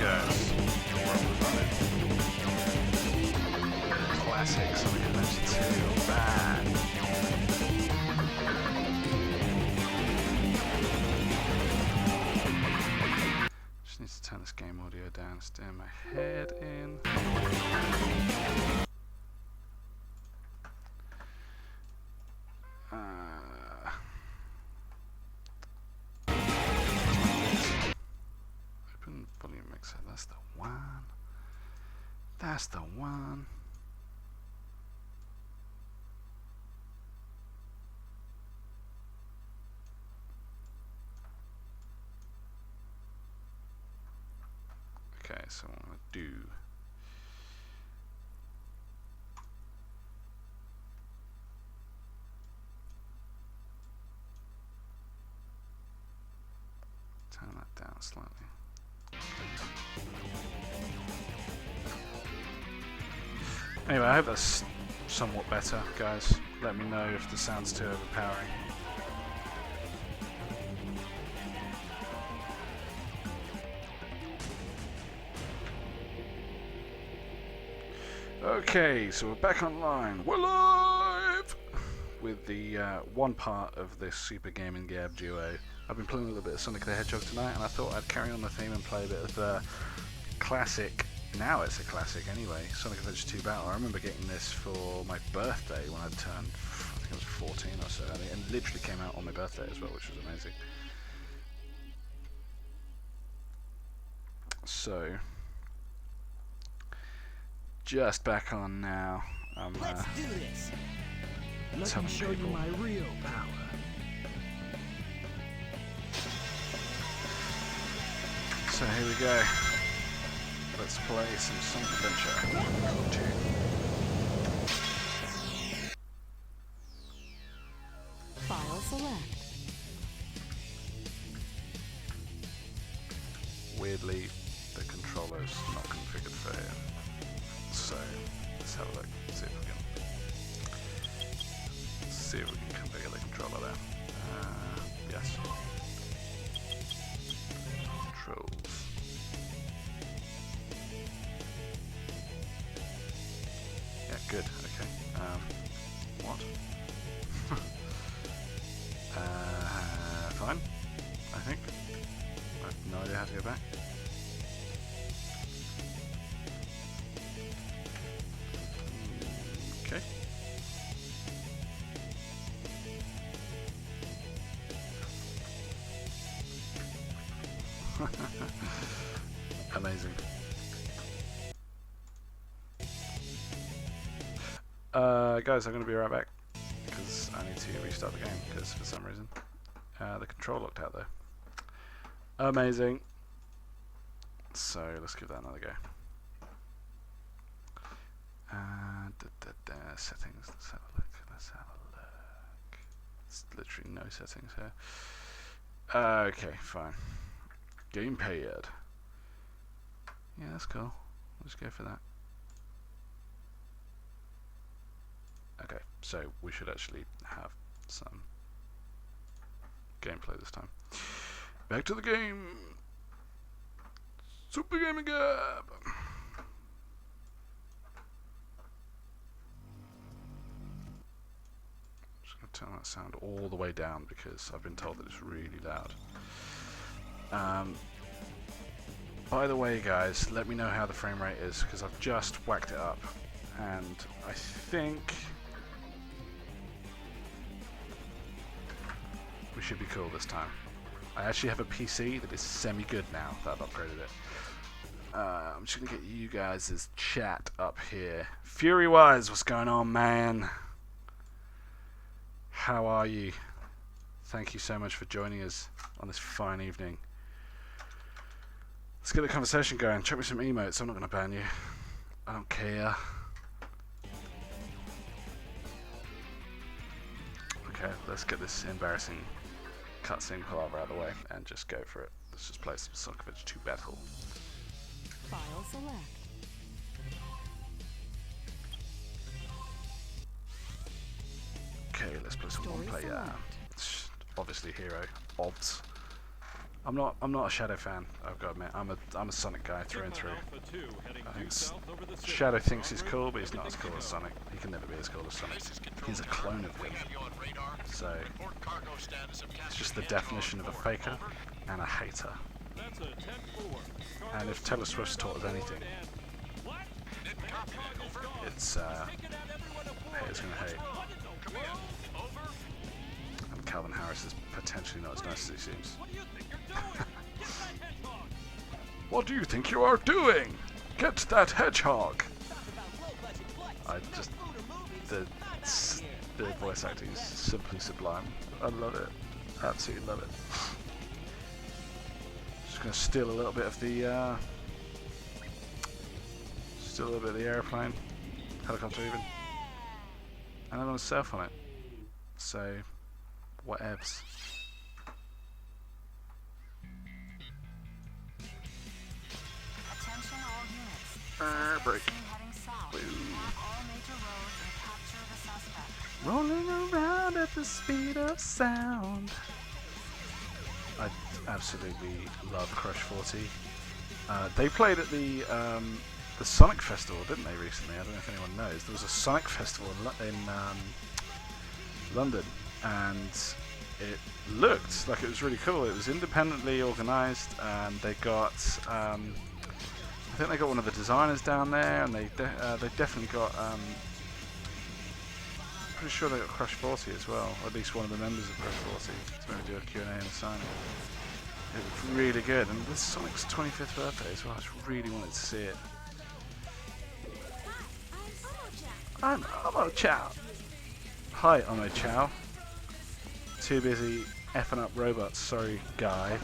guys. Classic Sonic Adventure 2. Bad. Just need to turn this game audio down, steer my head in. Open volume mixer, that's the one. That's the one. Okay, so what I'm going to do turn that down slightly. Anyway, I hope that's somewhat better, guys. Let me know if the sound's too overpowering. Okay, so we're back online. We're live! With the one part of this Super Gaming Gab duo. I've been playing a little bit of Sonic the Hedgehog tonight, and I thought I'd carry on the theme and play a bit of classic. Now it's a classic anyway, Sonic Adventure 2 Battle. I remember getting this for my birthday when I turned, I think I was 14 or so, and it literally came out on my birthday as well, which was amazing. So, just back on now. Let's do this. Let me show you my real power. So here we go. Let's play some Sonic Adventure 2. File select. Weirdly, the controller's not configured for here. So let's have a look. See if we can configure the controller there. Yes. Controls. Yeah, good. Okay. What? Fine. I think. I have no idea how to go back. Okay. Amazing. Guys, I'm going to be right back because I need to restart the game because for some reason the control locked out though. Amazing. So let's give that another go. Settings. Let's have a look. Let's have a look. There's literally no settings here. Okay, fine. Gamepad. Yeah, that's cool. Let's go for that. Okay, so we should actually have some gameplay this time. Back to the game. Super Gaming Gab. Just gonna turn that sound all the way down because I've been told that it's really loud. By the way, guys, let me know how the frame rate is because I've just whacked it up, and I think we should be cool this time. I actually have a PC that is semi-good now that I've upgraded it. I'm just gonna get you guys' chat up here. Fury-wise, what's going on, man? How are you? Thank you so much for joining us on this fine evening. Let's get the conversation going. Check me some emotes. I'm not gonna ban you. I don't care. Okay, let's get this embarrassing cutscene palaver out of the way and just go for it. Let's just play some Sonic Adventure 2 Battle. File select. Okay, let's play some Story one player. select. Obviously hero. Obs. I'm not a Shadow fan. I've got to admit, I'm a Sonic guy through and through. I think Shadow thinks he's cool, but he's not as cool as Sonic. He can never be as cool as Sonic. He's a clone of him. So it's just the definition of a faker and a hater. And if Taylor Swift's taught us anything, it's haters gonna hate. And Calvin Harris is potentially not as nice as he seems. What do you think you are doing? Get that hedgehog! I just... The voice acting is simply sublime. I love it. Absolutely love it. Just gonna steal a little bit of the airplane, helicopter even, and I'm gonna surf on it. So, whatevs. Attention all units. Break. Heading south. Woo. Block all major roads and capture the suspect. Rolling around at the speed of sound. I absolutely love Crush 40. They played at the Sonic Festival, didn't they, recently? I don't know if anyone knows. There was a Sonic Festival in London, and it looked like it was really cool. It was independently organised, and they got, I think they got one of the designers down there, and they definitely got, pretty sure they got Crush 40 as well, or at least one of the members of Crush 40, to maybe do a Q&A and a signing. It was really good, and with Sonic's 25th birthday as well, I just really wanted to see it. I'm Omo Chow. Hi, Omo Chow. Too busy effing up robots, sorry, guy.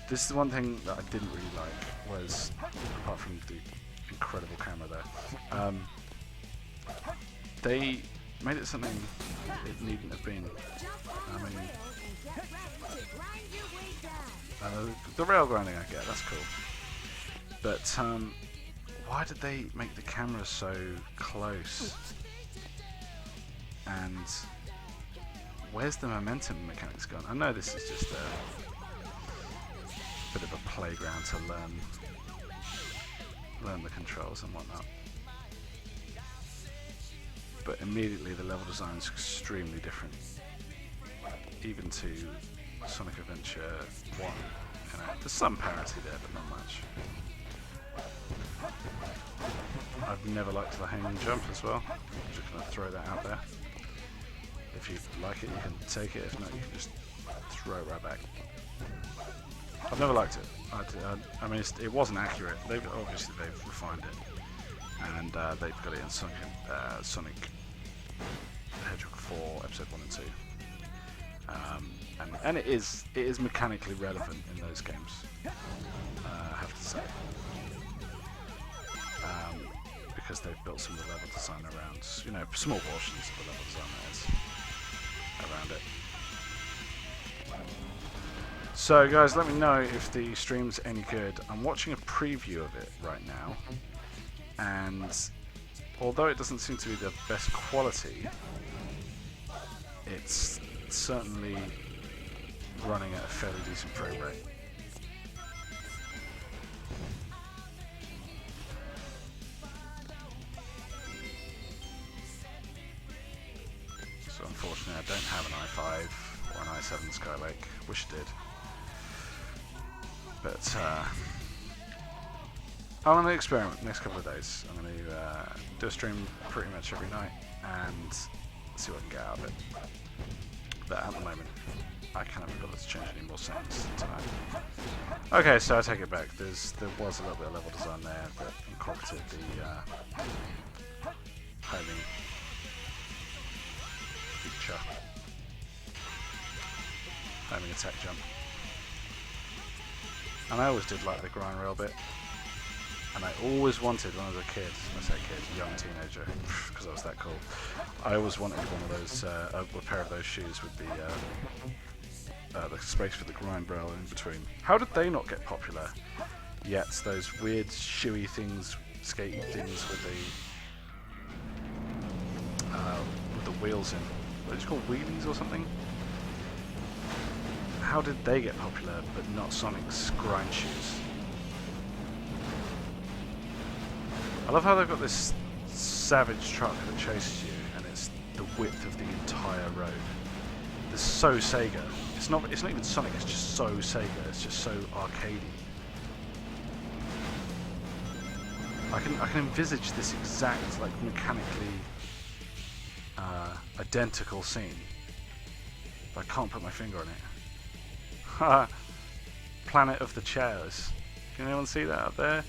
This is the one thing that I didn't really like, was, apart from the incredible camera there, they made it something it needn't have been. I mean, the rail grinding I get, that's cool. But why did they make the camera so close? And where's the momentum mechanics gone? I know this is just a bit of a playground to learn the controls and whatnot. But immediately the level design is extremely different, even to Sonic Adventure 1. You know, there's some parity there, but not much. I've never liked the hanging jump as well. I'm just going to throw that out there. If you like it, you can take it. If not, you can just throw it right back. I've never liked it. I mean, it wasn't accurate. Obviously, they've refined it, and they've got it in Sonic the Hedgehog 4, Episode 1 and 2. And it is mechanically relevant in those games, I have to say, because they've built some of the level design around, you know, small portions of the level design that is around it. So guys, let me know if the stream's any good. I'm watching a preview of it right now, and although it doesn't seem to be the best quality, it's certainly running at a fairly decent frame rate. So unfortunately I don't have an i5 or an i7 Skylake. Wish I did. But I'm going to experiment next couple of days. I'm going to do a stream pretty much every night and see what I can get out of it. But at the moment, I can't be bothered to change any more settings tonight. Okay, so I take it back. There was a little bit of level design there that incorporated the homing feature, homing attack jump. And I always did like the grind rail bit. And I always wanted, when I was a kid, I say kid, young teenager, because I was that cool, I always wanted one of those, a pair of those shoes with the space for the grind rail in between. How did they not get popular? Yet those weird shoey things, skatey things with the wheels in, what is it called, wheelies or something? how did they get popular, but not Sonic's grind shoes? I love how they've got this savage truck that chases you, and it's the width of the entire road. It's so Sega. It's not even Sonic. It's just so Sega. It's just so arcadey. I can envisage this exact, like, mechanically identical scene. But I can't put my finger on it. Ha! Planet of the Chairs. Can anyone see that up there?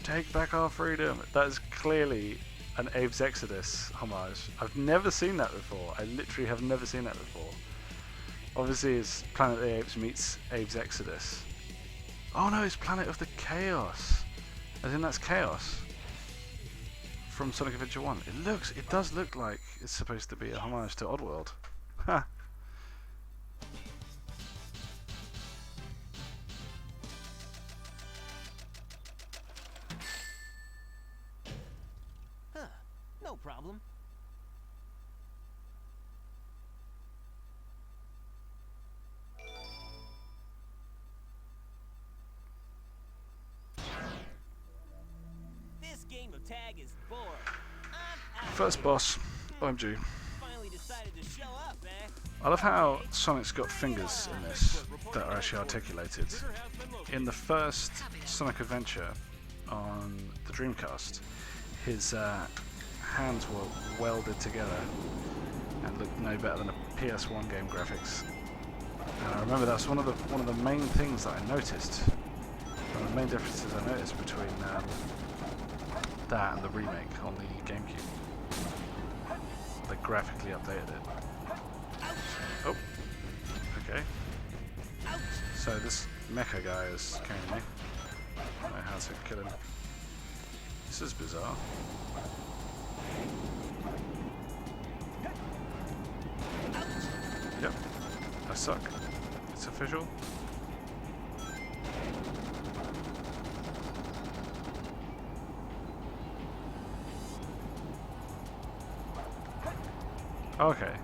Take back our freedom. That is clearly an Abe's Exodus homage. I've never seen that before. I literally have never seen that before. Obviously it's Planet of the Apes meets Abe's Exodus. Oh no, it's Planet of the Chaos. I think that's Chaos from Sonic Adventure 1. It does look like it's supposed to be a homage to Oddworld. Ha! No problem. This game of tag is bored. First boss, OMG. Finally decided to show up, eh? I love how Sonic's got fingers in this that are actually articulated. In the first Sonic Adventure on the Dreamcast, his hands were welded together and looked no better than a PS1 game graphics. And I remember that's one of the main things that I noticed. One of the main differences I noticed between that and the remake on the GameCube. They graphically updated it. Oh, okay. So this mecha guy is carrying me. I don't know how to kill him. This is bizarre. Yep, I suck. It's official. Okay,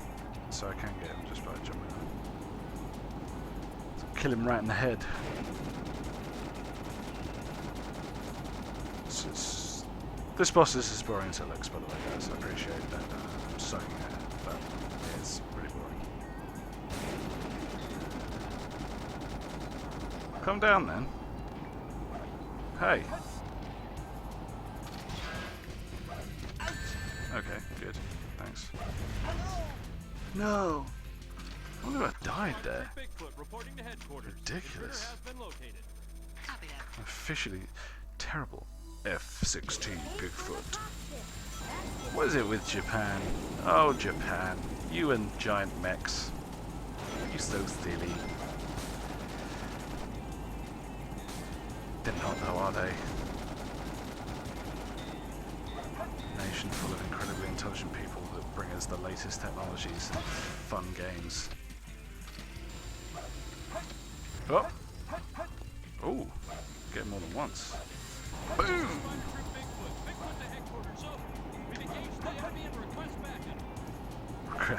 so I can get him just by jumping on. So kill him right in the head. This boss is as boring as it looks, by the way, guys. I appreciate that I'm sucking at it, but it's pretty boring. Come down then. Hey. Okay, good. Thanks. No! I wonder if I died there. Ridiculous. Officially terrible. F-16 Bigfoot. What is it with Japan? Oh, Japan. You and giant mechs. You're so silly. They're not though, are they? Nation full of incredibly intelligent people that bring us the latest technologies and fun games. Oh! Oh! Get more than once. Boom!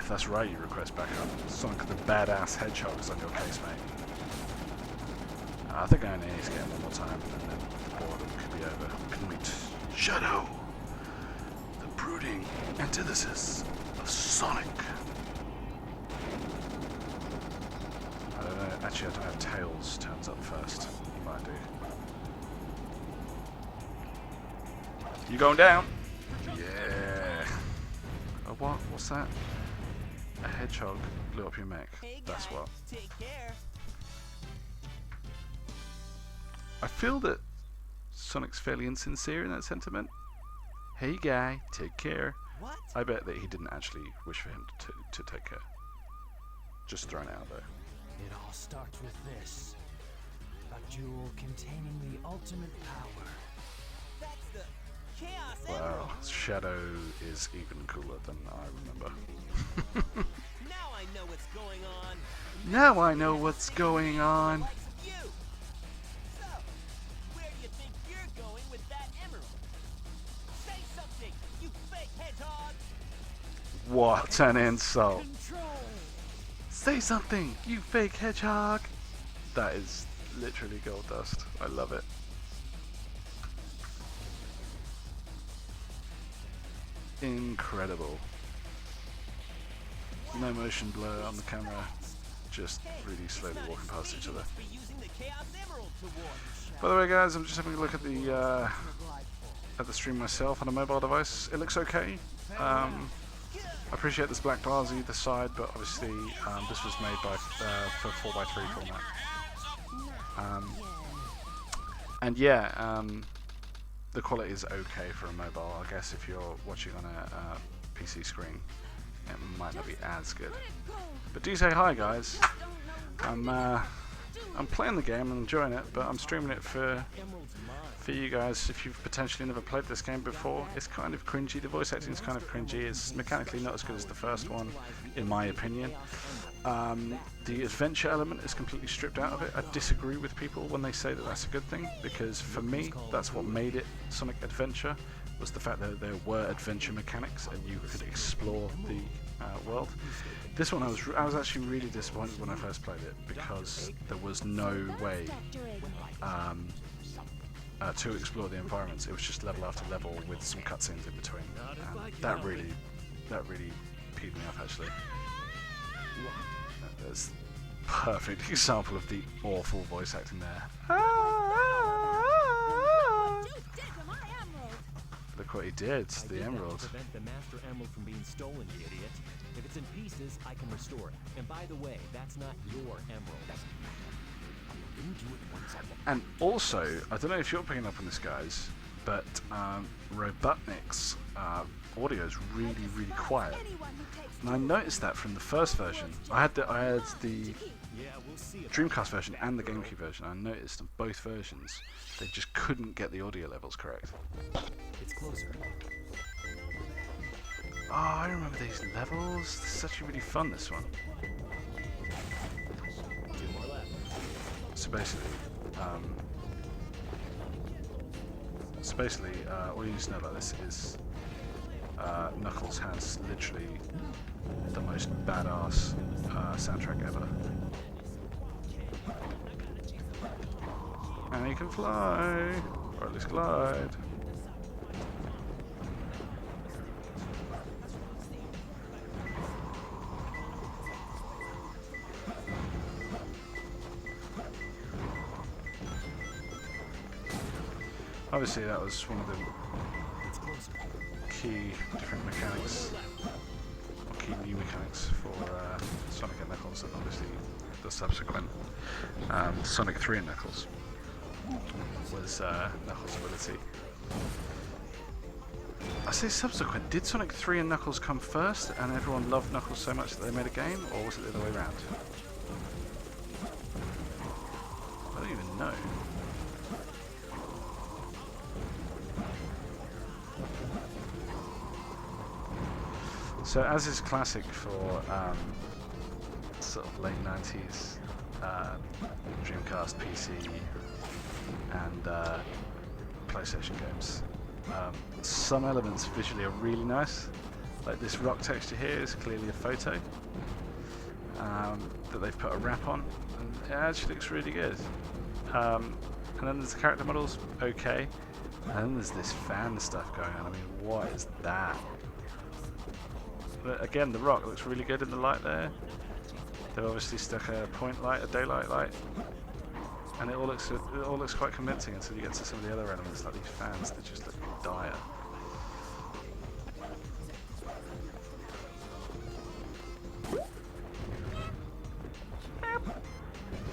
That's right, you request backup. Sonic the Badass Hedgehog is on your case, mate. I think I only need to get him one more time, and then the boredom could be over. We can meet Shadow, the brooding antithesis of Sonic. I don't know, actually I don't know if Tails turns up first. He might do. You going down? Yeah. Oh, what? What's that? A hedgehog blew up your mech. Hey That's guy, what. Take care. I feel that Sonic's fairly insincere in that sentiment. Hey guy, take care. What? I bet that he didn't actually wish for him to take care. Just thrown out there. It all starts with this. A jewel containing the ultimate power. That's the Chaos Wow, Shadow is even cooler than I remember. Now I know what's going on. Now I know what's going on. What's you? So, where do you think you're going with that emerald? Say something, you fake hedgehog! What an insult. Control! Say something, you fake hedgehog! That is literally gold dust. I love it. Incredible. No motion blur on the camera, just really slowly walking past each other. By the way, guys, I'm just having a look at the stream myself on a mobile device. It looks okay. I appreciate there's black bars either side, but obviously this was made by for 4x3 format. And yeah, the quality is okay for a mobile. I guess if you're watching on a PC screen, it might not be as good. But do say hi, guys. I'm playing the game and enjoying it, but I'm streaming it for you guys. If you've potentially never played this game before, it's kind of cringy. The voice acting is kind of cringy. It's mechanically not as good as the first one, in my opinion. The adventure element is completely stripped out of it. I disagree with people when they say that that's a good thing, because for me, that's what made it Sonic Adventure, was the fact that there were adventure mechanics and you could explore the world. This one, I was actually really disappointed when I first played it, because there was no way to explore the environments. It was just level after level with some cutscenes in between. That really peed me off, actually. That's a perfect example of the awful voice acting there. Look what he did, the emerald. Prevent the Master Emerald from being stolen, you idiot. If it's in pieces, I can restore it. And by the way, that's not your emerald. And also, I don't know if you're picking up on this, guys, but Robotnik's audio is really, really quiet. And I noticed that from the first version. I had the Dreamcast version and the GameCube version. I noticed on both versions they just couldn't get the audio levels correct. It's closer. Oh, I remember these levels. This is actually really fun, this one. So basically, all you need to know about this is Knuckles has literally the most badass soundtrack ever. And he can fly, or at least glide. Obviously that was one of the key different mechanics, or key new mechanics for Sonic and Knuckles, and obviously the subsequent Sonic 3 and Knuckles was Knuckles' ability. I say subsequent, did Sonic 3 and Knuckles come first and everyone loved Knuckles so much that they made a game, or was it the other way around? I don't even know. So, as is classic for sort of late 90s Dreamcast, PC, and PlayStation games, some elements visually are really nice. Like this rock texture here is clearly a photo that they've put a wrap on, and it actually looks really good. And then there's the character models, okay. And then there's this fan stuff going on. I mean, what is that? But again, the rock looks really good in the light there. They've obviously stuck a point light, a daylight light, and it all looks quite convincing until you get to some of the other elements, like these fans that just look dire.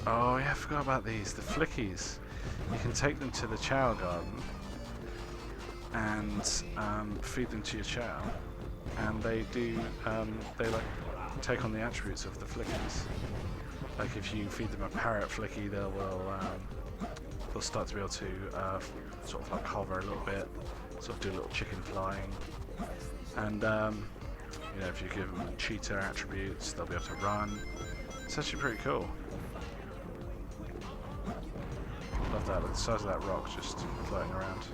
Oh yeah, I forgot about these. The flickies. You can take them to the Chow Garden and feed them to your Chow. And they do, they like take on the attributes of the flickies. Like if you feed them a parrot flicky, they'll start to be able to sort of like hover a little bit, sort of do a little chicken flying. And you know, if you give them cheetah attributes, they'll be able to run. It's actually pretty cool. Love that, look at the size of that rock just floating around.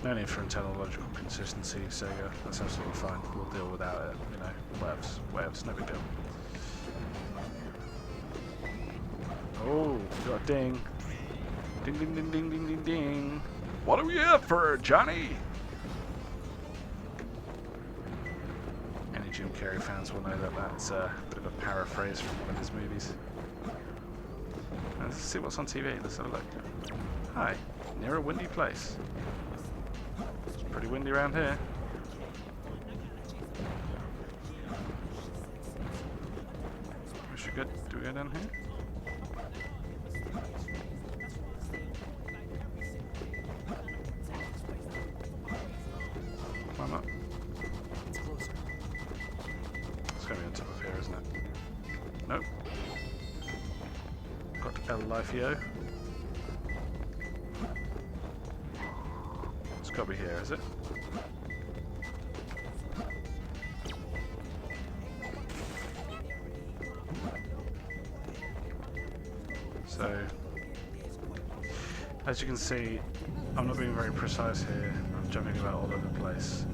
No need for internal logical consistency, Sega. That's absolutely fine. We'll deal without it. You know, whatevs, no big deal. got a ding. Ding, ding, ding, ding, ding, ding, ding. What are we here for, Johnny? Any Jim Carrey fans will know that that's a bit of a paraphrase from one of his movies. Let's see what's on TV. Let's have a look. Hi, near a windy place. It's pretty windy around here. We should go. Do we go down here? Climb up. It's closer. It's gonna be on top of here, isn't it? Nope. Got El Lifeo. It's gotta be here, is it? So, as you can see, I'm not being very precise here. I'm jumping about all over the place.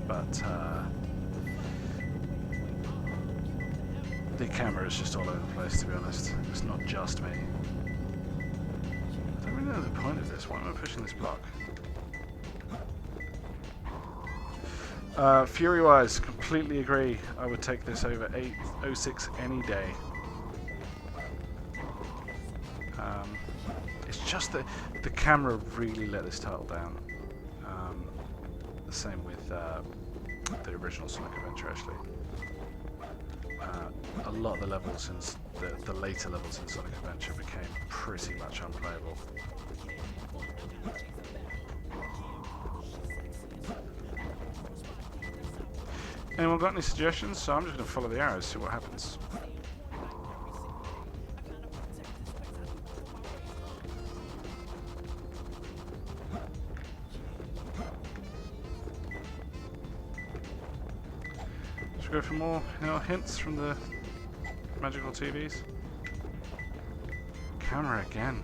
But, the camera is just all over the place, to be honest. It's not just me. I don't really know the point of this. Why am I pushing this block? Fury-wise, completely agree. I would take this over 806 any day. It's just that the camera really let this title down. The same with the original Sonic Adventure, actually. A lot of the levels in the later levels in Sonic Adventure became pretty much unplayable. Anyone got any suggestions? So I'm just going to follow the arrows, see what happens. Should we go for more hints from the magical TVs? Camera again.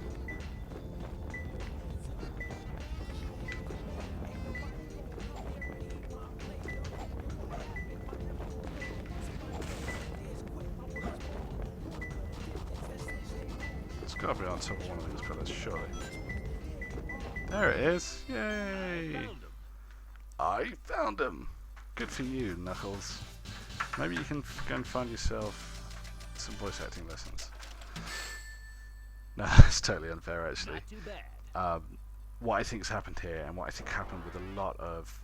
It's got to be on top of one of these pillars, surely. There it is! Yay! I found him! Good for you, Knuckles. Maybe you can go and find yourself some voice acting lessons. No, it's totally unfair, actually. Not too bad. What I think's happened here, and what I think happened with a lot of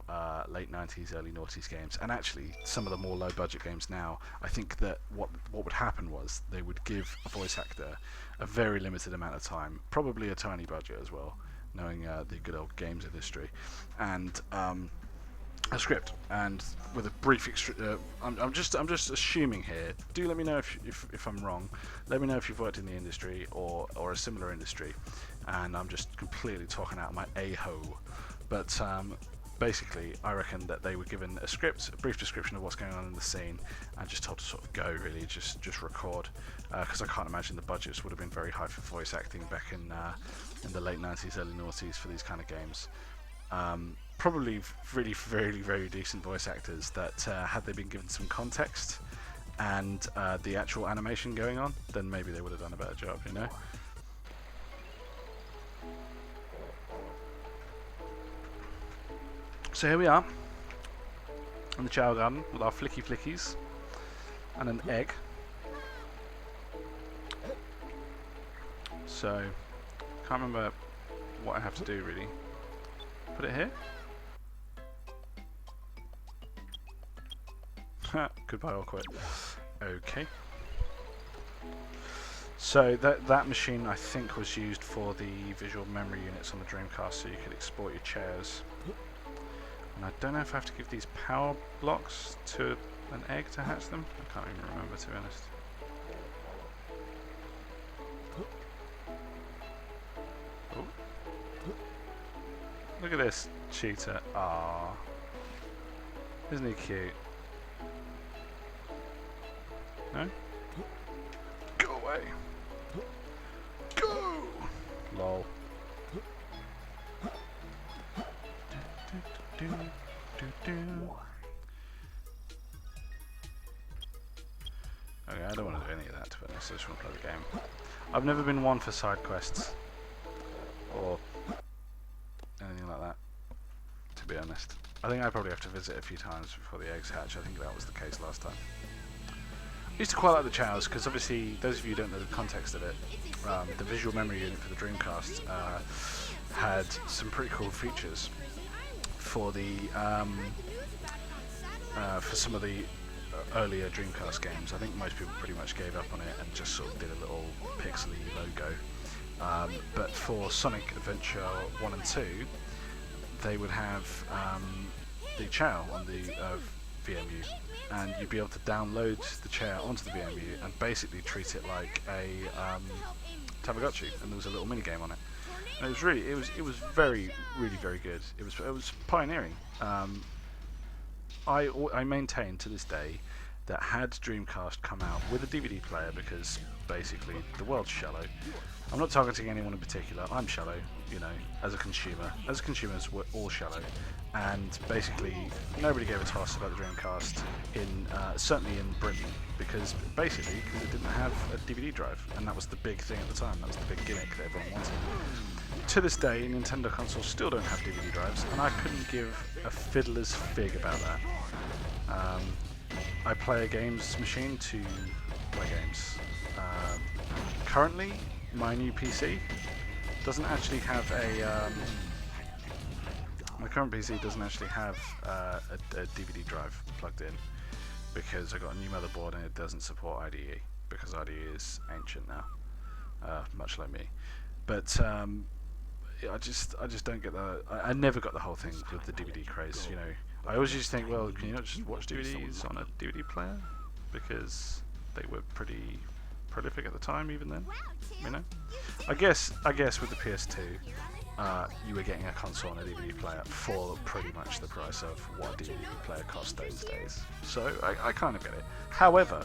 late 90s, early noughties games, and actually some of the more low-budget games now, I think that what would happen was they would give a voice actor a very limited amount of time, probably a tiny budget as well, knowing the good old games industry, and a script, and with a brief I'm just assuming here. Do let me know if I'm wrong. Let me know if you've worked in the industry or a similar industry, and I'm just completely talking out my a-hole. But basically, I reckon that they were given a script, a brief description of what's going on in the scene, and just told to sort of go, really, just record, because I can't imagine the budgets would have been very high for voice acting back in the late 90s, early noughties for these kind of games. Probably really very, very decent voice actors that had they been given some context and the actual animation going on, then maybe they would have done a better job, you know? So here we are in the Chow Garden with our flicky flickies and an egg. So, can't remember what I have to do really. Put it here. Goodbye, all quit. Okay. So that machine I think was used for the visual memory units on the Dreamcast, so you could export your chairs. And I don't know if I have to give these power blocks to an egg to hatch them. I can't even remember, to be honest. Oh. Look at this cheetah. Ah, isn't he cute? No? Go away! Go! Lol. Okay. I don't want to do any of that, to be honest. I just want to play the game. I've never been one for side quests or anything like that, to be honest. I think I probably have to visit a few times before the eggs hatch. I think that was the case last time. I used to quite like the Chows because obviously, those of you who don't know the context of it, the visual memory unit for the Dreamcast had some pretty cool features for the for some of the earlier Dreamcast games. I think most people pretty much gave up on it and just sort of did a little pixely logo. But for Sonic Adventure 1 and 2, they would have the Chow on the VMU, and you'd be able to download the Chow onto the VMU and basically treat it like a Tamagotchi, and there was a little mini game on it. And it was really, it was very good. It was pioneering. I maintain to this day that had Dreamcast come out with a DVD player, because basically the world's shallow. I'm not targeting anyone in particular. I'm shallow, you know, as a consumer. As consumers, we're all shallow, and basically nobody gave a toss about the Dreamcast in certainly in Britain, because it didn't have a DVD drive, and that was the big thing at the time. That was the big gimmick that everyone wanted. To this day, Nintendo consoles still don't have DVD drives, and I couldn't give a fiddler's fig about that. I play a games machine to play games. Currently, my new PC doesn't actually have a... my current PC doesn't actually have a DVD drive plugged in, because I got a new motherboard and it doesn't support IDE, because IDE is ancient now, much like me. But I just don't get the... I never got the whole thing with the DVD craze, you know. I always used to think, well, can you not just watch DVDs on a DVD player? Because they were pretty prolific at the time, even then, you know. I guess with the PS2, you were getting a console and a DVD player for pretty much the price of what a DVD player cost those days. So I kind of get it. However,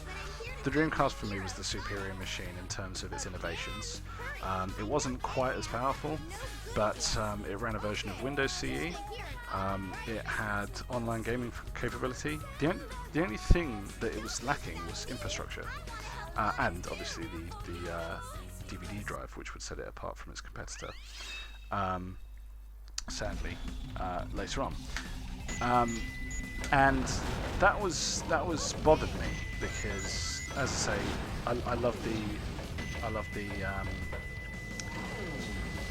the Dreamcast for me was the superior machine in terms of its innovations. It wasn't quite as powerful, but it ran a version of Windows CE. It had online gaming capability. The only thing that it was lacking was infrastructure, and obviously the DVD drive, which would set it apart from its competitor. Sadly, later on, and that was bothered me, because, as I say, I love the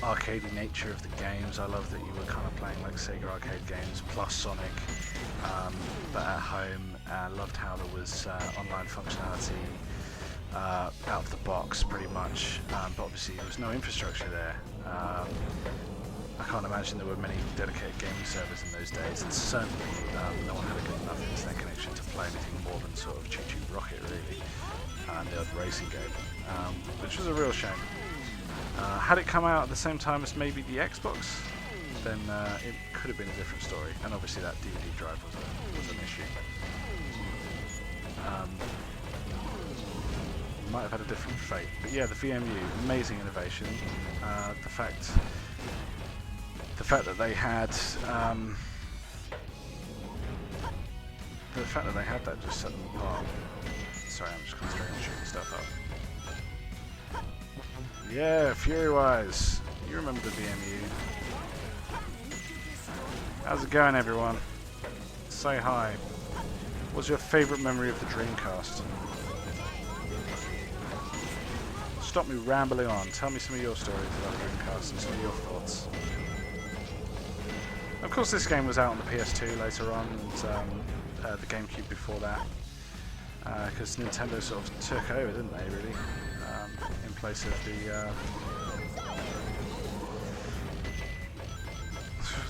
arcadey nature of the games. I love that you were kind of playing like Sega arcade games plus Sonic, but at home. I loved how there was online functionality out of the box, pretty much, but obviously there was no infrastructure there. I can't imagine there were many dedicated gaming servers in those days, and certainly no one had a good enough internet connection to play anything more than sort of Choo Choo Rocket, really, and the old racing game, which was a real shame. Had it come out at the same time as maybe the Xbox, then it could have been a different story, and obviously that DVD drive was an issue. Might have had a different fate, but yeah, the VMU, amazing innovation. The fact that they had that just set them apart. Sorry, I'm just concentrating on shooting stuff up. Yeah, Fury-Wise, you remember the VMU. How's it going, everyone? Say hi. What's your favourite memory of the Dreamcast? Stop me rambling on. Tell me some of your stories about Dreamcast and some of your thoughts. Of course, this game was out on the PS2 later on, and the GameCube before that, because Nintendo sort of took over, didn't they, really, in place of the...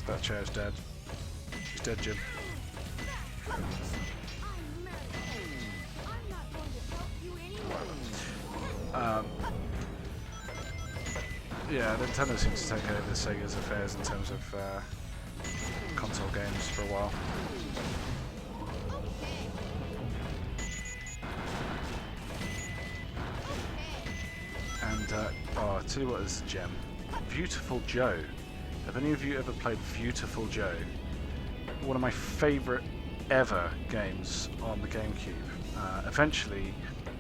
that chair's dead. She's dead, Jim. Yeah, Nintendo seems to take over Sega's affairs in terms of console games for a while. And I'll tell you what is a gem. Beautiful Joe. Have any of you ever played Beautiful Joe? One of my favourite ever games on the GameCube. Eventually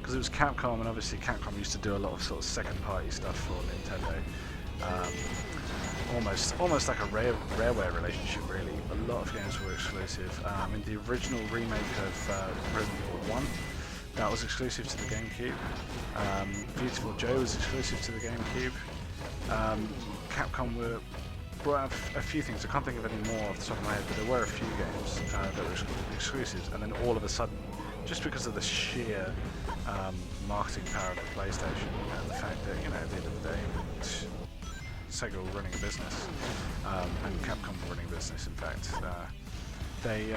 because it was Capcom, and obviously Capcom used to do a lot of sort of second-party stuff for Nintendo. Almost like a Rareware relationship, really. A lot of games were exclusive. In the original remake of Resident Evil 1, that was exclusive to the GameCube. Beautiful Joe was exclusive to the GameCube. Capcom brought out a few things. I can't think of any more off the top of my head, but there were a few games that were exclusives, and then all of a sudden, just because of the sheer marketing power of the PlayStation and the fact that, at the end of the day, Sega were running a business, and Capcom were running a business. In fact, they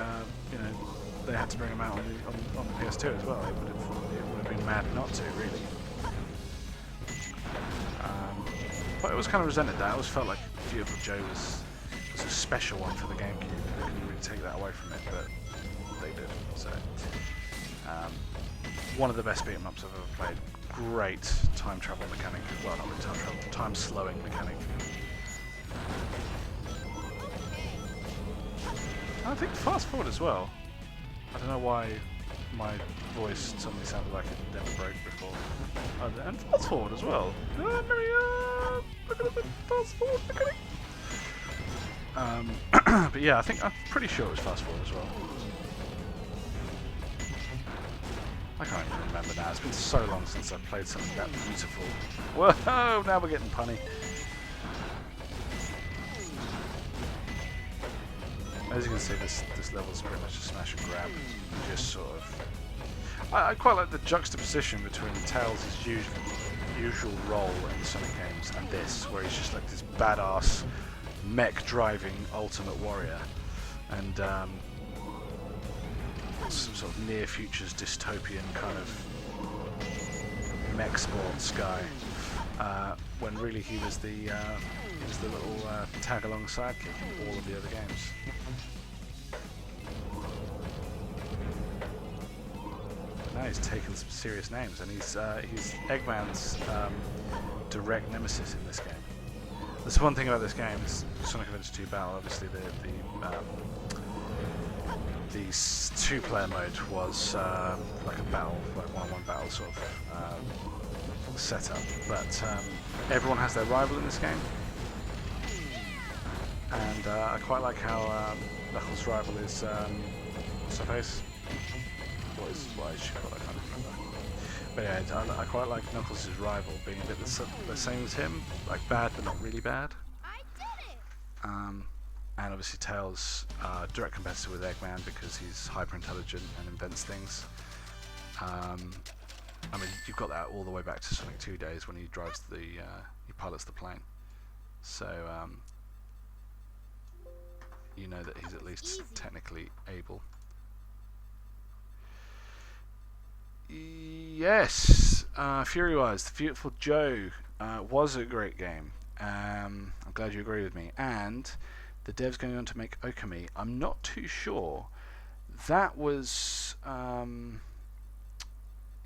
had to bring them out on the PS2 as well. It would have been mad not to, really. But it was kind of resented that. I always felt like Beautiful Joe was a special one for the GameCube. They couldn't really take that away from it, but they did. So, one of the best beat 'em ups I've ever played. Great time travel mechanic. Well, not really time travel, time slowing mechanic. I think fast forward as well. I don't know why my voice suddenly sounded like it never broke before. And fast forward as well. Look at the fast forward mechanic. But yeah, I'm pretty sure it was fast forward as well. I can't even remember now. It's been so long since I've played something that beautiful. Whoa! Now we're getting punny. As you can see, this level is pretty much a smash and grab. Just sort of. I quite like the juxtaposition between Tails' usual role in the Sonic games and this, where he's just like this badass mech-driving ultimate warrior, and some sort of near futures dystopian kind of mech sports guy. When really he was the little tag-along sidekick in all of the other games. Now he's taken some serious names, and he's Eggman's direct nemesis in this game. That's one thing about this game, is Sonic Adventure 2 Battle. Obviously, the two-player mode was like a battle, like one-on-one battle sort of setup. But everyone has their rival in this game, and I quite like how Knuckles' rival is what's her face? What is she called? I can't remember. But yeah, I quite like Knuckles' rival being a bit the same as him, like bad but not really bad. I did it! And obviously Tails, direct competitor with Eggman because he's hyper intelligent and invents things. I mean, you've got that all the way back to Sonic 2 days when he drives he pilots the plane. So you know that he's at least technically able. Yes, Fury-wise, the Beautiful Joe was a great game. I'm glad you agree with me. And the dev's going on to make Okami. I'm not too sure. That was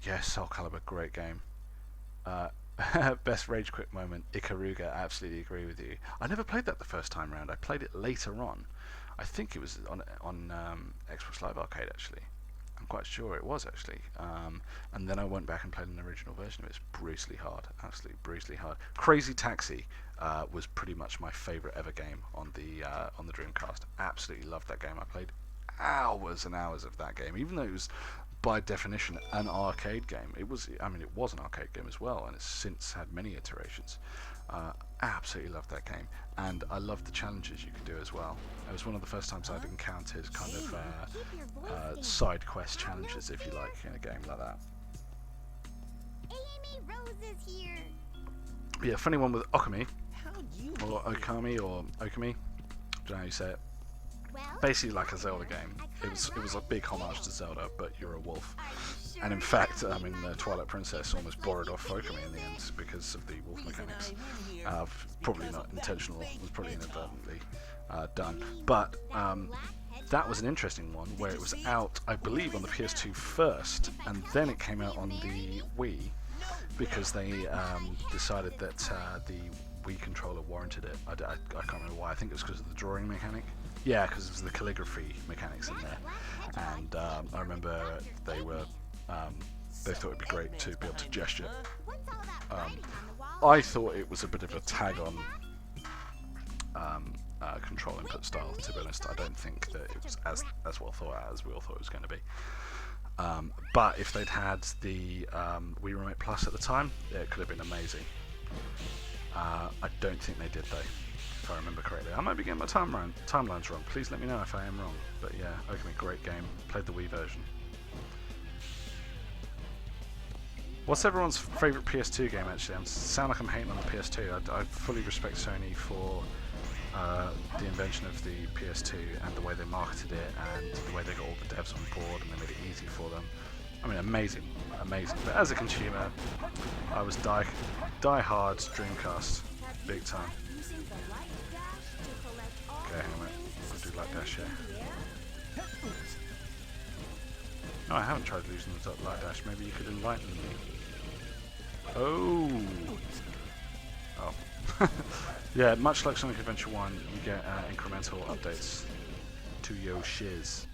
yes, Soul Calibur, great game. Best rage quit moment, Ikaruga. I absolutely agree with you. I never played that the first time round. I played it later on. I think it was on Xbox Live Arcade actually. I'm quite sure it was actually, and then I went back and played an original version of it. It's brutally hard, absolutely brutally hard. Crazy Taxi was pretty much my favourite ever game on the Dreamcast. Absolutely loved that game. I played hours and hours of that game, even though it was by definition an arcade game. It was an arcade game as well, and it's since had many iterations. Absolutely loved that game, and I loved the challenges you could do as well. It was one of the first times I'd encountered kind of side quest challenges, if you like, in a game like that. Amy Rose is here. Yeah, funny one with Okami, or Okami, or Okami. I don't know how you say it. Well, Basically like a Zelda game. It was a big homage to Zelda, but you're a wolf. And in fact, Twilight Princess almost borrowed off Okami in the end because of the wolf mechanics. Probably not intentional, it was probably inadvertently done. But that was an interesting one where it was out, I believe, on the PS2 first, and then it came out on the Wii because they decided that the Wii controller warranted it. I can't remember why. I think it was because of the drawing mechanic. Yeah, because it was the calligraphy mechanics in there. And I remember they were they thought it'd be great to be able to gesture. What's all that writing on the wall? I thought it was a bit of a tag on control input style, to be honest. I don't think that it was as well thought out as we all thought it was going to be. But if they'd had the Wii Remote Plus at the time, it could have been amazing. I don't think they did though, if I remember correctly. I might be getting my timelines wrong. Please let me know if I am wrong. But yeah, Okami, great game. Played the Wii version. What's everyone's favourite PS2 game actually? I sound like I'm hating on the PS2. I fully respect Sony for the invention of the PS2 and the way they marketed it and the way they got all the devs on board and they made it easy for them. I mean, amazing. But as a consumer, I was die hard Dreamcast, big time. Okay, hang on a minute. I'll do light dash here. No, I haven't tried losing the light dash. Maybe you could enlighten me. Oh. Yeah, much like Sonic Adventure 1, you get incremental updates to your shiz.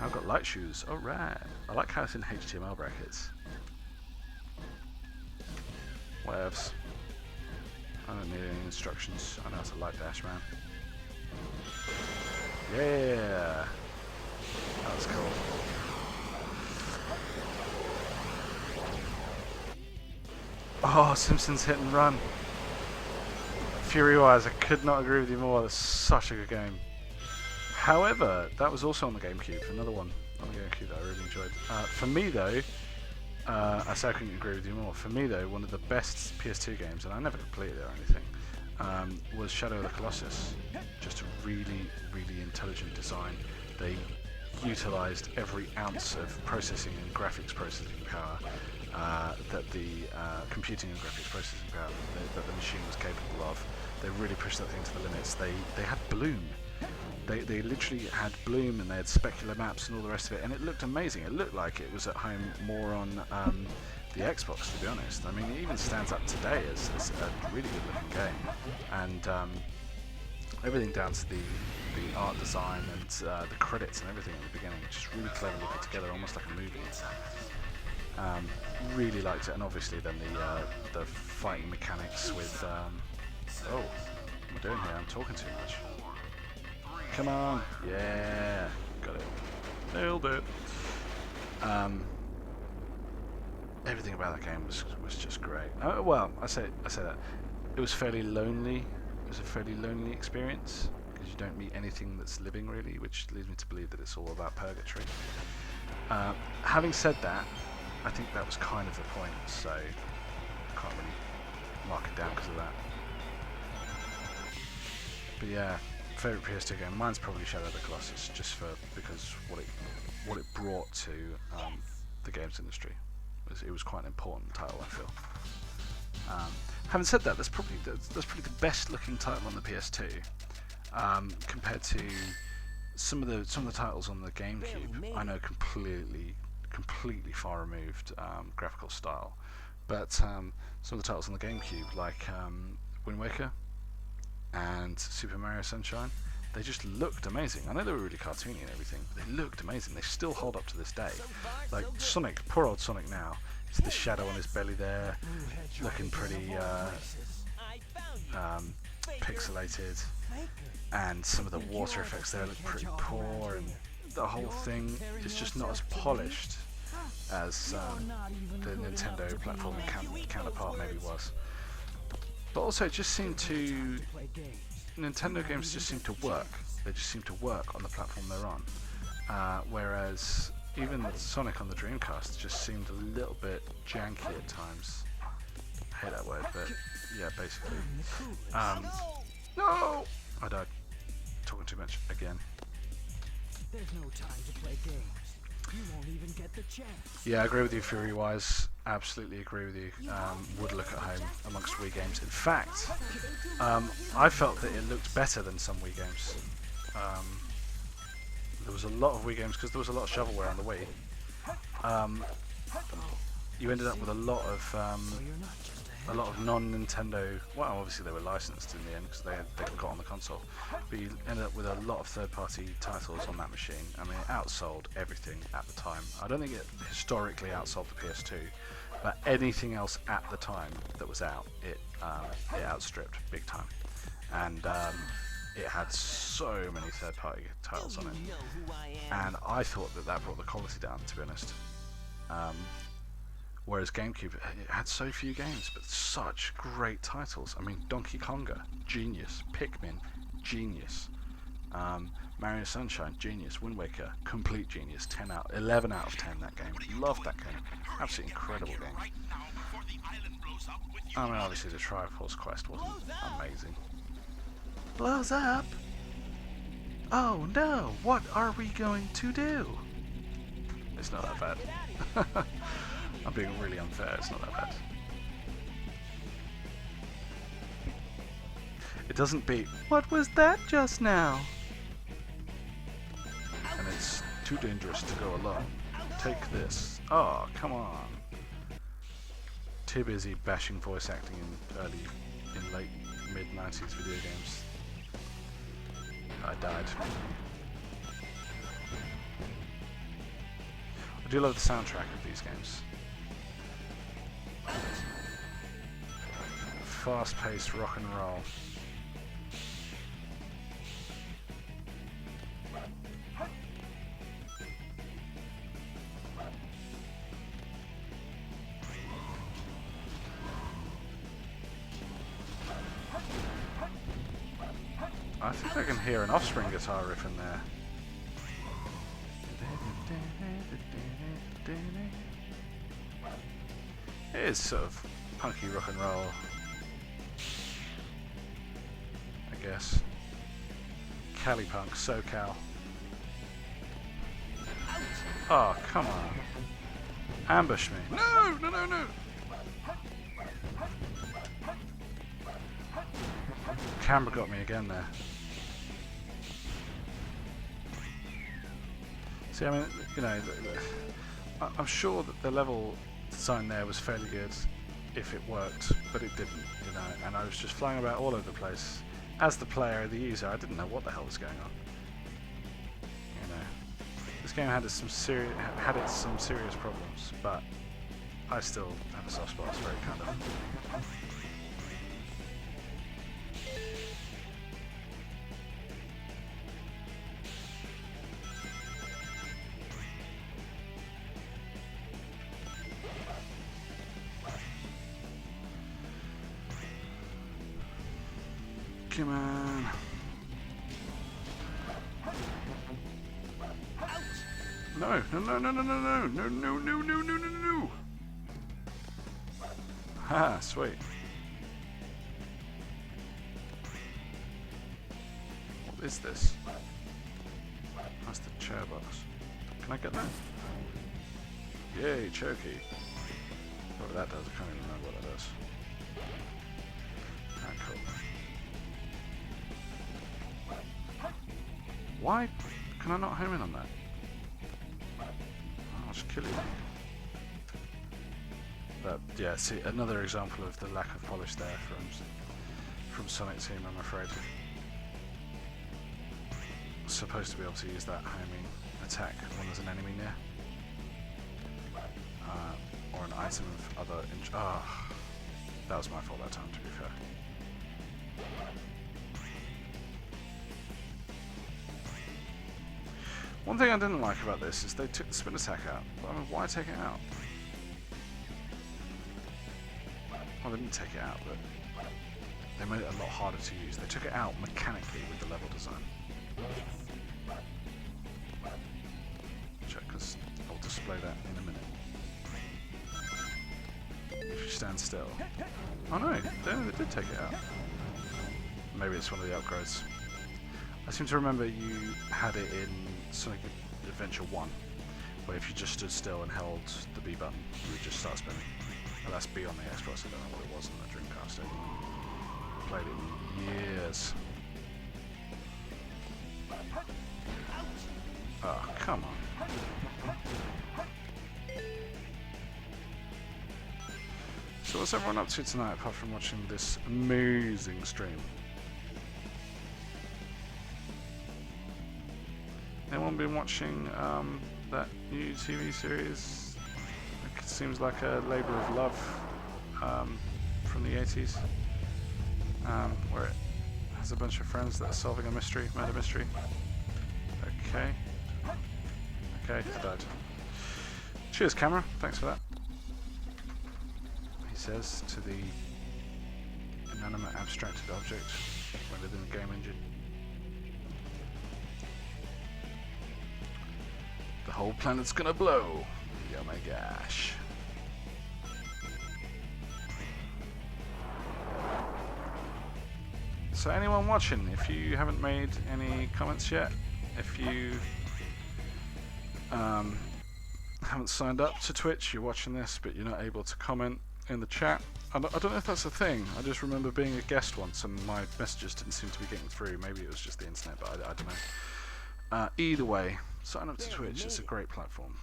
I've got light shoes. Alright. I like how it's in HTML brackets. Whatevs. I don't need any instructions. I know it's a light dash, man. Yeah! That was cool. Oh, Simpsons Hit and Run. Fury-wise, I could not agree with you more. That's such a good game. However, that was also on the GameCube. Another one on the GameCube that I really enjoyed. For me, though, I say I couldn't agree with you more. For me, though, one of the best PS2 games, and I never completed it or anything, was Shadow of the Colossus. Just a really, really intelligent design. They utilised every ounce of processing and graphics processing power that the computing and graphics processing power that the machine was capable of. They really pushed that thing to the limits. They had Bloom. They literally had Bloom and they had specular maps and all the rest of it, and it looked amazing. It looked like it was at home more on the Xbox, to be honest. I mean, it even stands up today as a really good looking game, and everything down to the art design and the credits and everything at the beginning, just really cleverly put together, almost like a movie. Really liked it, and obviously then the fighting mechanics with oh, what am I doing here? I'm talking too much. Come on, yeah, got it, nailed it. Everything about that game was just great. Well, I say that it was fairly lonely. It was a fairly lonely experience because you don't meet anything that's living really, which leads me to believe that it's all about purgatory. Having said that, I think that was kind of the point, so I can't really mark it down because of that. But yeah, favourite PS2 game, mine's probably Shadow of the Colossus, just because what it brought to the games industry. It was quite an important title, I feel. Having said that, that's probably the best looking title on the PS2 compared to some of the titles on the GameCube. I know completely far removed graphical style, but some of the titles on the GameCube, like Wind Waker and Super Mario Sunshine, they just looked amazing. I know they were really cartoony and everything, but they looked amazing. They still hold up to this day. Like Sonic, poor old Sonic now, it's the shadow on his belly there, looking pretty pixelated, and some of the water effects there look pretty poor, and the whole thing is just not as polished as the Nintendo platforming counterpart maybe was. But also, it just seemed to... Nintendo games just seem to work. They just seem to work on the platform they're on. Whereas even Sonic on the Dreamcast just seemed a little bit janky at times. I hate that word, but yeah, basically. No! I died. Talking too much again. There's no time to play games. You won't even get the chance. Yeah, I agree with you, Fury-wise. Absolutely agree with you. Would look at home amongst Wii games. In fact, I felt that it looked better than some Wii games. There was a lot of Wii games, because there was a lot of shovelware on the Wii. You ended up with a lot of a lot of non-Nintendo. Well, obviously they were licensed in the end because they got on the console, but you ended up with a lot of third-party titles on that machine. I mean, it outsold everything at the time. I don't think it historically outsold the PS2, but anything else at the time that was out, it outstripped big time, and it had so many third-party titles on it, and I thought that brought the quality down, to be honest. Whereas GameCube, it had so few games, but such great titles. I mean, Donkey Konga, genius. Pikmin, genius. Mario Sunshine, genius. Wind Waker, complete genius. 11 out of 10 that game. Loved that game. Absolutely incredible game. I mean, obviously the Triforce Quest wasn't amazing. Blows up? Oh no, what are we going to do? It's not that bad. I'm being really unfair, it's not that bad. It doesn't beat, what was that just now? And it's too dangerous to go alone. Take this. Oh, come on. Too busy bashing voice acting in late mid-90s video games. I died. I do love the soundtrack of these games. Fast-paced rock and roll. I think I can hear an Offspring guitar riff in there. It is sort of punky rock and roll, I guess. Cali punk, SoCal. Oh, come on. Ambush me. No, no, no, no. Camera got me again there. See, I mean, you know, I'm sure that the level design there was fairly good if it worked, but it didn't, you know, and I was just flying about all over the place. As the player, the user, I didn't know what the hell was going on. You know, this game had some serious problems, but I still have a soft spot. It's very kind of. Come on. No, no, no, no, no, no, no, no, no, no, no, no, no, no. Ha, sweet. What is this? That's the chair box. Can I get that? Yay, Choky. Whatever that does, I can't even remember what that does. Ah, cool. Why can I not home in on that? I'll just kill you. But yeah, see, another example of the lack of polish there from Sonic Team, I'm afraid. Supposed to be able to use that homing attack when there's an enemy near. Or an item of other that was my fault that time, to be fair. One thing I didn't like about this is they took the spin attack out. But I mean, why take it out? Well, they didn't take it out, but they made it a lot harder to use. They took it out mechanically with the level design. Check, because I'll display that in a minute. If you stand still. Oh no, they did take it out. Maybe it's one of the upgrades. I seem to remember you had it in Sonic Adventure 1, where if you just stood still and held the B button, you would just start spinning. And that's B on the Xbox, I don't know what it was on the Dreamcast. I played it in years. Oh, come on. So what's everyone up to tonight apart from watching this amazing stream? Anyone been watching that new TV series? It seems like a labour of love from the 80s, where it has a bunch of friends that are solving a mystery, murder mystery. Okay. Okay, I died. Cheers, camera. Thanks for that. He says to the inanimate abstracted object rendered in the game engine. The whole planet's gonna blow. Oh my gosh. So anyone watching, if you haven't made any comments yet, if you haven't signed up to Twitch, you're watching this but you're not able to comment in the chat, I don't know if that's a thing. I just remember being a guest once and my messages didn't seem to be getting through. Maybe it was just the internet, but I don't know. Either way, sign up to Twitch. It's a great platform.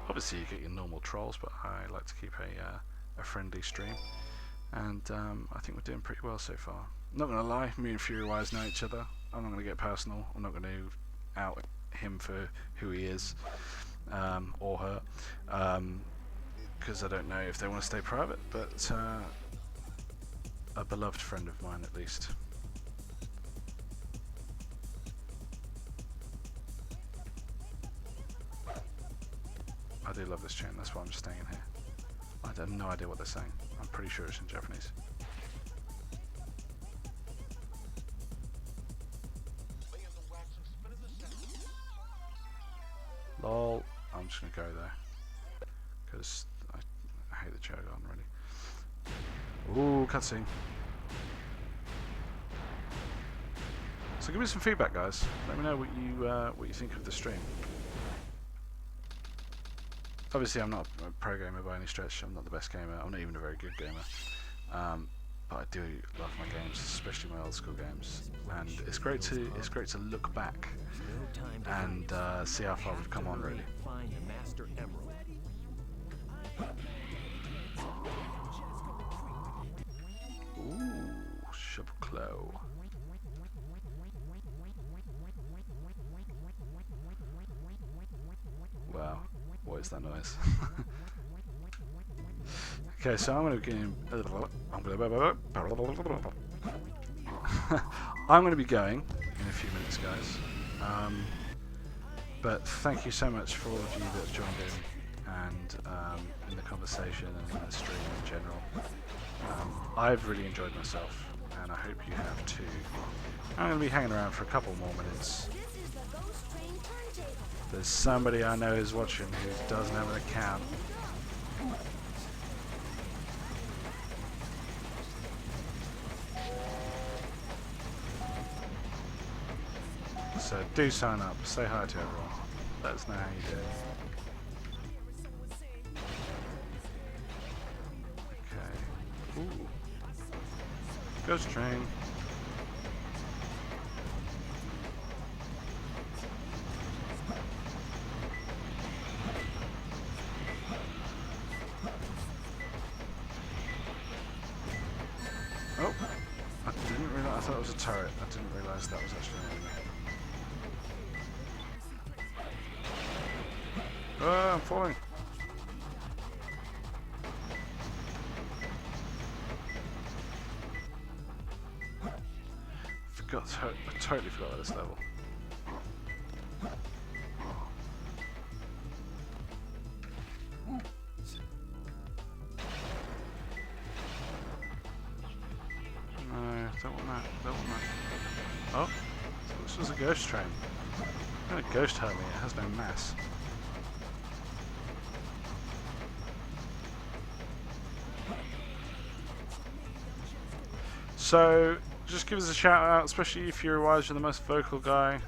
Obviously you get your normal trolls, but I like to keep a friendly stream, and I think we're doing pretty well so far. Not gonna lie, me and FuryWise know each other. I'm not gonna get personal. I'm not gonna out him for who he is, or her, because I don't know if they want to stay private, but a beloved friend of mine at least. I do love this chain, that's why I'm just staying in here. I have no idea what they're saying. I'm pretty sure it's in Japanese. Lol, I'm just gonna go there because I hate the Chogon already. Ooh, cutscene. So give me some feedback, guys. Let me know what you think of the stream. Obviously, I'm not a pro gamer by any stretch. I'm not the best gamer. I'm not even a very good gamer. But I do love my games, especially my old school games. And it's great to look back and see how far we've come on, really. Find the Master Emerald. Ooh, Shovel Claw. Wow, what is that noise? Okay, so I'm going to be going in a few minutes, guys. But thank you so much for all of you that have joined in and in the conversation and in the stream in general. I've really enjoyed myself, and I hope you have too. I'm going to be hanging around for a couple more minutes. There's somebody I know is watching who doesn't have an account. So do sign up, say hi to everyone, let us know how you do. Okay. Ooh. Ghost train. Oh, I didn't realise, I thought it was a turret. I didn't realise that was actually an enemy. Oh, I'm falling. I totally forgot about this level. No, don't want that, don't want that. Oh, so this was a ghost train. How did a ghost hurt me? It has no mass. So, just give us a shout out, especially if you're FuryWise, you're the most vocal guy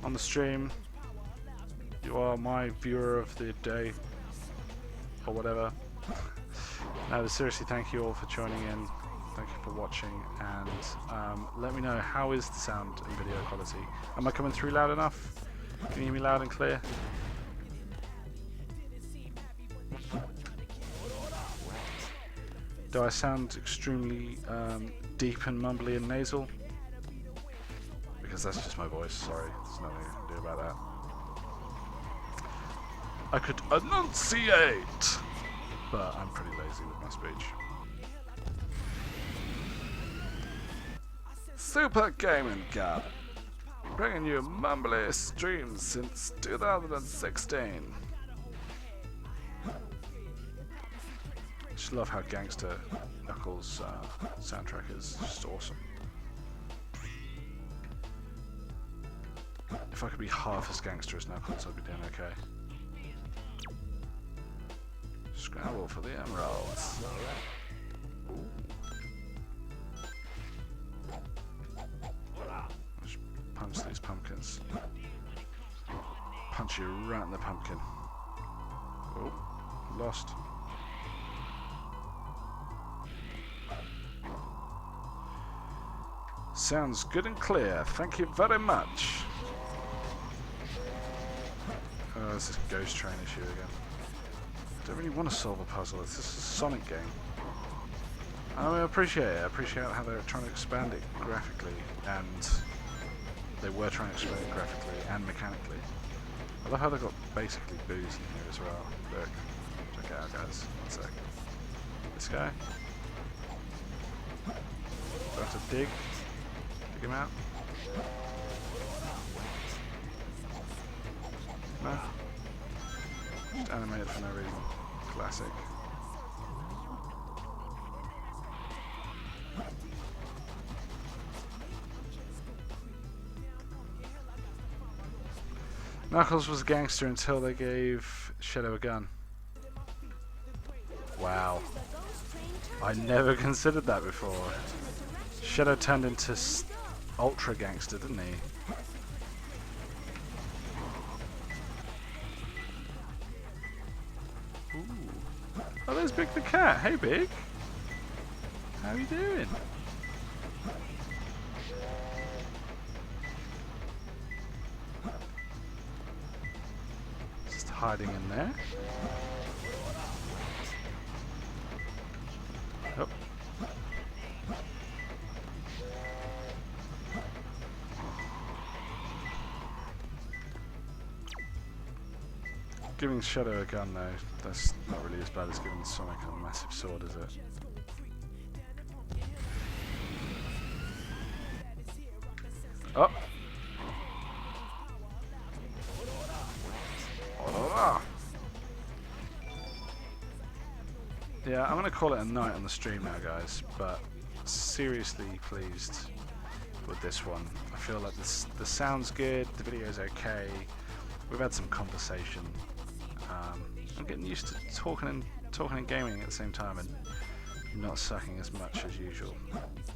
on the stream. You are my viewer of the day, or whatever. No, seriously, thank you all for joining in. Thank you for watching, and let me know, how is the sound and video quality? Am I coming through loud enough? Can you hear me loud and clear? Do I sound extremely deep and mumbly and nasal? Because that's just my voice, sorry. There's nothing I can do about that. I could enunciate! But I'm pretty lazy with my speech. Super Gaming Gab, bringing you mumbly streams since 2016. Just love how Gangster Knuckles soundtrack is just awesome. If I could be half as gangster as Knuckles, I'd be doing okay. Scramble for the emeralds. Just punch these pumpkins. Punch you right in the pumpkin. Oh, lost. Sounds good and clear. Thank you very much. Oh, there's this ghost train issue again. I don't really want to solve a puzzle. This is a Sonic game. I mean, I appreciate it. I appreciate how they're trying to expand it graphically, and they were trying to expand it graphically and mechanically. I love how they've got basically booze in here as well. Look. Check it out, guys. One sec. This guy. Do I have to dig? Dig him out? No? Just animated for no reason. Classic. Knuckles was a gangster until they gave Shadow a gun. Wow. I never considered that before. Shadow turned into ultra gangster, didn't he? Ooh. Oh, there's Big the cat. Hey, Big. How you doing? Just hiding in there. Oh. Giving Shadow a gun, though, that's not really as bad as giving Sonic a massive sword, is it? Oh! Yeah, I'm going to call it a night on the stream now, guys, but seriously pleased with this one. I feel like the sound's good, the video's okay, we've had some conversation. I'm getting used to talking and gaming at the same time and not sucking as much as usual.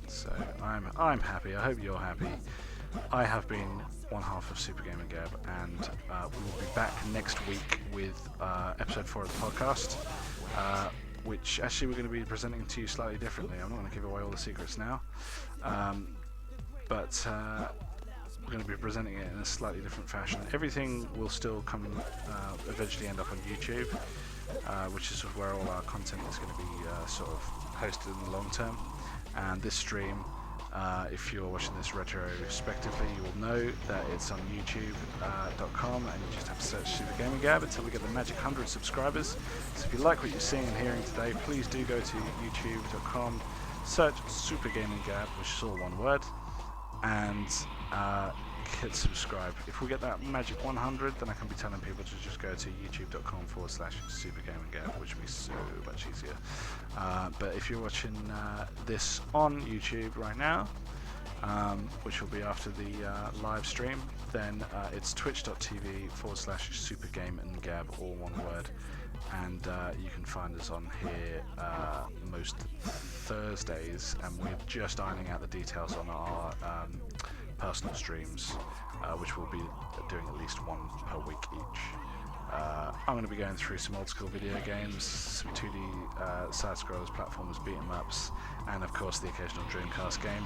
So I'm happy. I hope you're happy. I have been one half of Super Gaming Gab, and we will be back next week with episode 4 of the podcast, which actually we're going to be presenting to you slightly differently. I'm not going to give away all the secrets now, but we're going to be presenting it in a slightly different fashion. Everything will still come, eventually end up on YouTube, which is sort of where all our content is going to be sort of hosted in the long term. And this stream, if you're watching this retrospectively, you will know that it's on youtube.com, and you just have to search Super Gaming Gab until we get the magic 100 subscribers. So if you like what you're seeing and hearing today, please do go to youtube.com, search Super Gaming Gab, which is all one word, and hit subscribe. If we get that magic 100, then I can be telling people to just go to youtube.com/Super Gaming Gab, which would be so much easier. But if you're watching this on YouTube right now, which will be after the live stream, then it's twitch.tv/Super Gaming Gab, all one word. And you can find us on here most Thursdays, and we're just ironing out the details on our personal streams, which we'll be doing at least one per week each. I'm going to be going through some old school video games, some 2D side-scrollers, platformers, beat-em-ups, and of course the occasional Dreamcast game.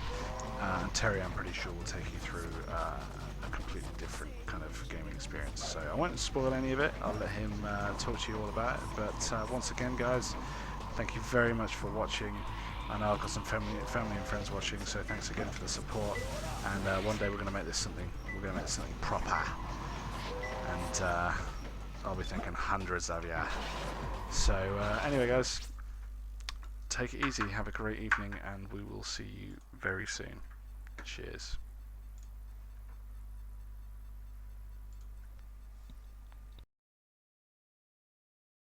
And Terry, I'm pretty sure, will take you through a completely different kind of gaming experience. So I won't spoil any of it. I'll let him talk to you all about it. But once again, guys, Thank you very much for watching. I know I've got some family and friends watching, so thanks again for the support. And one day we're going to make this something. We're going to make something proper. And I'll be thanking hundreds of you. So anyway, guys, take it easy. Have a great evening, and we will see you very soon. Cheers.